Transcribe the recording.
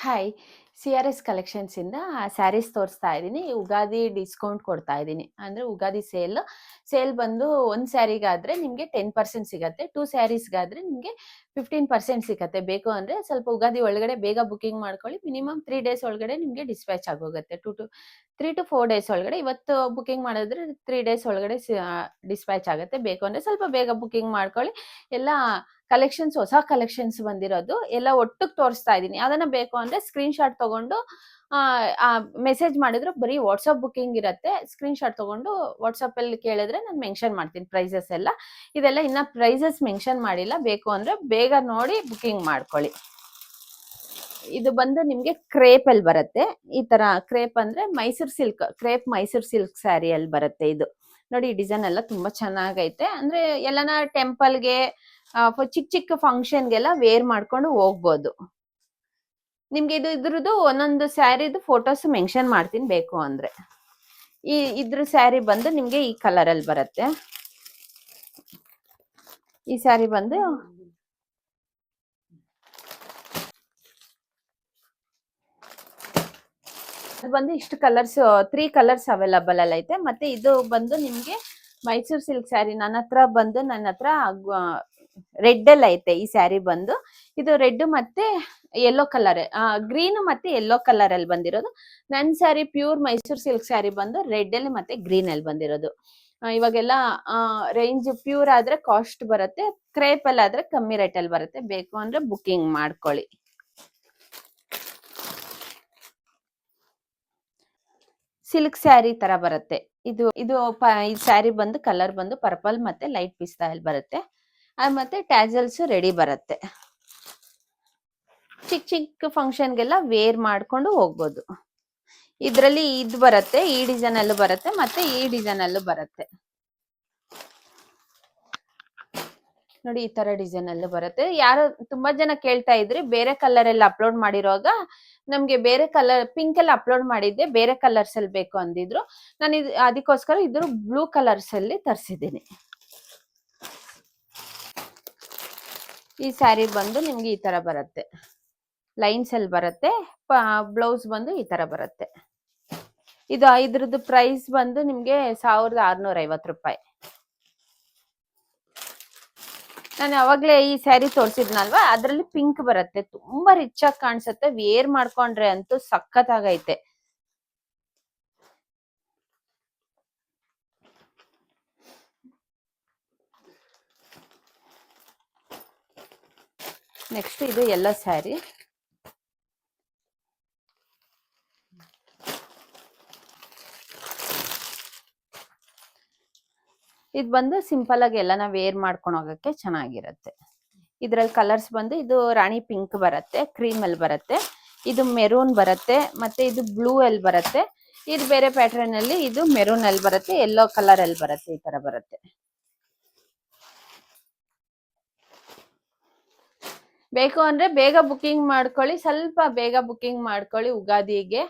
Hi. CRS ಕಲೆಕ್ಷನ್ಸಿಂದ saris ತೋರಿಸ್ತಾ ಇದ್ದೀನಿ. Ugadi discount ಕೊಡ್ತಾ ಇದ್ದೀನಿ. ಅಂದರೆ ಯುಗಾದಿ ಸೇಲ್ ಬಂದು ಒಂದು ಸ್ಯಾರಿಗಾದರೆ ನಿಮಗೆ 10% ಸಿಗುತ್ತೆ. 2 ಸ್ಯಾರೀಸ್ಗಾದರೆ ನಿಮಗೆ 15% ಸಿಗುತ್ತೆ. ಬೇಕು ಅಂದರೆ ಸ್ವಲ್ಪ ಯುಗಾದಿ ಒಳಗಡೆ ಬೇಗ ಬುಕಿಂಗ್ ಮಾಡ್ಕೊಳ್ಳಿ. ಮಿನಿಮಮ್ 3 ಡೇಸ್ ಒಳಗಡೆ ನಿಮಗೆ ಡಿಸ್ಪ್ಯಾಚ್ ಆಗೋಗುತ್ತೆ. 3 to 4 ಡೇಸ್ ಒಳಗಡೆ. ಇವತ್ತು ಬುಕಿಂಗ್ ಮಾಡಿದ್ರೆ 3 ಡೇಸ್ ಒಳಗಡೆ ಡಿಸ್ಪ್ಯಾಚ್ ಆಗುತ್ತೆ. ಬೇಕು ಅಂದರೆ ಸ್ವಲ್ಪ ಬೇಗ ಬುಕಿಂಗ್ ಮಾಡ್ಕೊಳ್ಳಿ. ಎಲ್ಲ ಕಲೆಕ್ಷನ್ಸ್ ಹೊಸ ಕಲೆಕ್ಷನ್ಸ್ ಬಂದಿರೋದು ಎಲ್ಲ ಒಟ್ಟಿಗೆ ತೋರಿಸ್ತಾ ಇದ್ದೀನಿ. ಅದನ್ನ ಬೇಕು ಅಂದ್ರೆ ಸ್ಕ್ರೀನ್ ಶಾಟ್ ತಗೊಂಡು ಮೆಸೇಜ್ ಮಾಡಿದ್ರು ಬರೀ ವಾಟ್ಸಪ್ ಬುಕಿಂಗ್ ಇರುತ್ತೆ. ಸ್ಕ್ರೀನ್ ಶಾಟ್ ತಗೊಂಡು ವಾಟ್ಸಪ್ ಅಲ್ಲಿ ಕೇಳಿದ್ರೆ ನಾನು ಮೆನ್ಷನ್ ಮಾಡ್ತೀನಿ ಪ್ರೈಸಸ್ ಎಲ್ಲ. ಇದೆಲ್ಲ ಇನ್ನ ಪ್ರೈಸಸ್ ಮೆನ್ಷನ್ ಮಾಡಿಲ್ಲ. ಬೇಕು ಅಂದ್ರೆ ಬೇಗ ನೋಡಿ ಬುಕಿಂಗ್ ಮಾಡ್ಕೊಳ್ಳಿ. ಇದು ಬಂದು ನಿಮ್ಗೆ ಕ್ರೇಪ್ ಅಲ್ಲಿ ಬರುತ್ತೆ. ಈ ತರ ಕ್ರೇಪ್ ಅಂದ್ರೆ Mysore silk, crepe Mysore silk sari ಅಲ್ಲಿ ಬರುತ್ತೆ. ಇದು ನೋಡಿ, ಡಿಸೈನ್ ಎಲ್ಲ ತುಂಬಾ ಚೆನ್ನಾಗೈತೆ. ಅಂದ್ರೆ ಎಲ್ಲನ ಟೆಂಪಲ್ಗೆ ಚಿಕ್ಕ ಚಿಕ್ಕ ಫಂಕ್ಷನ್ಗೆಲ್ಲ ವೇರ್ ಮಾಡ್ಕೊಂಡು ಹೋಗ್ಬೋದು. ನಿಮ್ಗೆ ಇದ್ರದ್ದು ಒಂದೊಂದು ಸ್ಯಾರಿದು ಫೋಟೋಸ್ ಮೆನ್ಷನ್ ಮಾಡ್ತೀನಿ ಬೇಕು ಅಂದ್ರೆ. ಇದ್ರ ಸ್ಯಾರಿ ಬಂದು ನಿಮ್ಗೆ ಈ ಕಲರ್ ಅಲ್ಲಿ ಬರುತ್ತೆ. ಈ ಸ್ಯಾರಿ ಬಂದು ಅದು ಬಂದು ಇಷ್ಟು ಕಲರ್ಸ್, 3 ಕಲರ್ಸ್ ಅವೈಲಬಲ್ ಅಲ್ಲಿ ಐತೆ. ಮತ್ತೆ ಇದು ಬಂದು ನಿಮ್ಗೆ ಮೈಸೂರ್ ಸಿಲ್ಕ್ ಸ್ಯಾರಿ. ನನ್ನ ಹತ್ರ ರೆಡ್ ಅಲ್ಲಿ ಐತೆ. ಈ ಸ್ಯಾರಿ ಬಂದು ಇದು ರೆಡ್ ಮತ್ತೆ ಯೆಲ್ಲೋ ಕಲರ್, ಗ್ರೀನ್ ಮತ್ತೆ ಯೆಲ್ಲೋ ಕಲರ್ ಅಲ್ಲಿ ಬಂದಿರೋದು. ನನ್ನ ಸ್ಯಾರಿ ಪ್ಯೂರ್ ಮೈಸೂರ್ ಸಿಲ್ಕ್ ಸ್ಯಾರಿ ಬಂದು ರೆಡ್ ಅಲ್ಲಿ ಮತ್ತೆ ಗ್ರೀನ್ ಅಲ್ಲಿ ಬಂದಿರೋದು. ಇವಾಗೆಲ್ಲ ರೇಂಜ್ ಪ್ಯೂರ್ ಆದ್ರೆ ಕಾಸ್ಟ್ ಬರುತ್ತೆ, ಕ್ರೇಪ್ ಅಲ್ಲಿ ಆದ್ರೆ ಕಮ್ಮಿ ರೇಟ್ ಅಲ್ಲಿ ಬರುತ್ತೆ. ಬೇಕು ಅಂದ್ರೆ ಬುಕಿಂಗ್ ಮಾಡ್ಕೊಳ್ಳಿ. ಸಿಲ್ಕ್ ಸ್ಯಾರಿ ತರ ಬರುತ್ತೆ ಇದು. ಈ ಸ್ಯಾರಿ ಬಂದು ಕಲರ್ ಬಂದು ಪರ್ಪಲ್ ಮತ್ತೆ ಲೈಟ್ ಪಿಸ್ತಾ ಅಲ್ಲಿ ಬರುತ್ತೆ. ಮತ್ತೆ ಟ್ಯಾಸಲ್ಸ್ ರೆಡಿ ಬರುತ್ತೆ. ಚಿಕ್ಕ ಚಿಕ್ಕ ಫಂಕ್ಷನ್ಗೆಲ್ಲ ವೇರ್ ಮಾಡ್ಕೊಂಡು ಹೋಗ್ಬೋದು. ಇದ್ರಲ್ಲಿ ಇದು ಬರುತ್ತೆ, ಈ ಡಿಸೈನ್ ಅಲ್ಲೂ ಬರುತ್ತೆ ಮತ್ತೆ ಈ ಡಿಸೈನ್ ಅಲ್ಲೂ ಬರುತ್ತೆ. ನೋಡಿ, ಈ ತರ ಡಿಸೈನ್ ಅಲ್ಲೂ ಬರುತ್ತೆ. ಯಾರು ತುಂಬಾ ಜನ ಕೇಳ್ತಾ ಇದ್ರಿ ಬೇರೆ ಕಲರ್ ಎಲ್ಲ ಅಪ್ಲೋಡ್ ಮಾಡಿರುವಾಗ ನಮ್ಗೆ ಬೇರೆ ಕಲರ್ ಪಿಂಕ್ ಅಲ್ಲಿ ಅಪ್ಲೋಡ್ ಮಾಡಿದ್ದೆ, ಬೇರೆ ಕಲರ್ಸ್ ಅಲ್ಲಿ ಬೇಕು ಅಂದಿದ್ರು. ನಾನು ಅದಕ್ಕೋಸ್ಕರ ಇದ್ರ ಬ್ಲೂ ಕಲರ್ಸ್ ಅಲ್ಲಿ ತರಿಸಿದ್ದೀನಿ. ಈ ಸ್ಯಾರಿ ಬಂದು ನಿಮ್ಗೆ ಈ ತರ ಬರುತ್ತೆ, ಲೈನ್ಸ್ ಅಲ್ಲಿ ಬರುತ್ತೆ. ಬ್ಲೌಸ್ ಬಂದು ಈ ತರ ಬರುತ್ತೆ. ಇದ್ರದ್ದು ಪ್ರೈಸ್ ಬಂದು ನಿಮ್ಗೆ 1650 ರೂಪಾಯಿ. ನಾನು ಅವಾಗ್ಲೇ ಈ ಸ್ಯಾರಿ ತೋರಿಸಿದ್ನಲ್ವಾ, ಅದ್ರಲ್ಲಿ ಪಿಂಕ್ ಬರುತ್ತೆ. ತುಂಬಾ ರಿಚ್ ಆಗಿ ಕಾಣಿಸುತ್ತೆ. ವೇರ್ ಮಾಡ್ಕೊಂಡ್ರೆ ಅಂತೂ ಸಖತ್ತಾಗೈತೆ. ನೆಕ್ಸ್ಟ್ ಇದು ಎಲ್ಲ ಸ್ಯಾರಿ. ಇದು ಬಂದು ಸಿಂಪಲ್ ಆಗಿ ಎಲ್ಲಾನ ವೇರ್ ಮಾಡ್ಕೊಂಡು ಹೋಗಕ್ಕೆ ಚೆನ್ನಾಗಿರುತ್ತೆ. ಇದ್ರಲ್ಲಿ ಕಲರ್ಸ್ ಬಂದು ಇದು ರಾಣಿ ಪಿಂಕ್ ಬರುತ್ತೆ, ಕ್ರೀಮ್ ಅಲ್ಲಿ ಬರುತ್ತೆ, ಇದು ಮೆರೂನ್ ಬರುತ್ತೆ, ಮತ್ತೆ ಇದು ಬ್ಲೂ ಅಲ್ಲಿ ಬರುತ್ತೆ. ಇದು ಬೇರೆ ಪ್ಯಾಟರ್ನ್ ಅಲ್ಲಿ, ಇದು ಮೆರೂನ್ ಅಲ್ಲಿ ಬರುತ್ತೆ, ಯೆಲ್ಲೋ ಕಲರ್ ಅಲ್ಲಿ ಬರುತ್ತೆ. ಈ ತರ ಬರುತ್ತೆ. ಬೇಕು ಅಂದ್ರೆ ಬೇಗ ಬುಕಿಂಗ್ ಮಾಡ್ಕೊಳ್ಳಿ, ಸ್ವಲ್ಪ ಬೇಗ ಬುಕಿಂಗ್ ಮಾಡ್ಕೊಳ್ಳಿ ಯುಗಾದಿಗೆ.